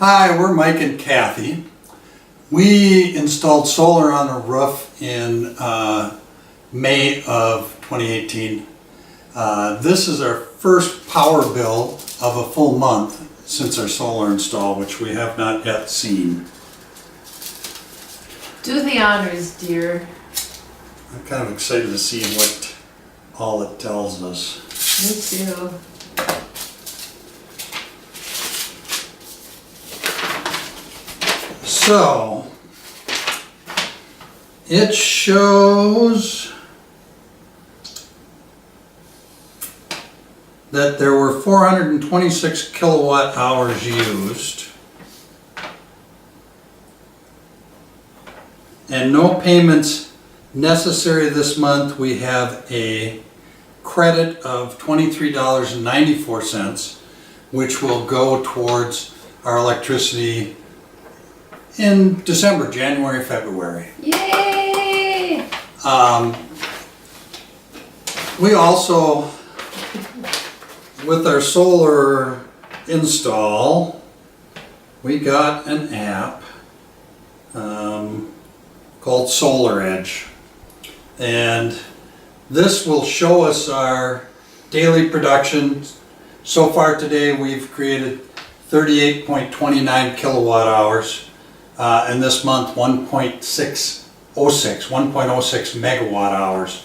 Hi, we're Mike and Kathy. We installed solar on the roof in May of 2018. This is our first power bill of a full month since our solar install, which we have not yet seen. Do the honors, dear. I'm kind of excited to see what all it tells us. Me too. So, it shows that there were 426 kilowatt hours used and no payments necessary this month. We have a credit of $23.94, which will go towards our electricity in December, January, February. Yay! We also, with our solar install, we got an app called Solar Edge. And this will show us our daily production. So far today we've created 38.29 kilowatt hours. And this month 1.06 megawatt hours.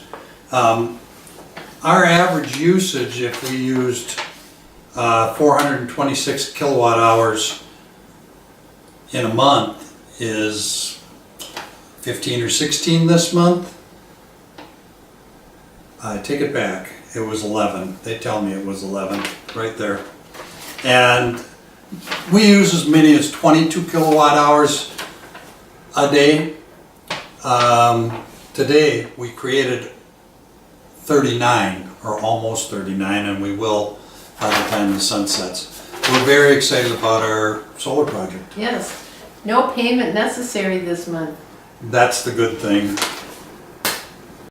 Our average usage, if we used 426 kilowatt hours in a month, is 15 or 16 this month. I take it back, it was 11. They tell me it was 11, right there. And we use as many as 22 kilowatt hours a day. Today we created 39 or almost 39, and we will by the time the sun sets. We're very excited about our solar project. Yes. No payment necessary this month. That's the good thing.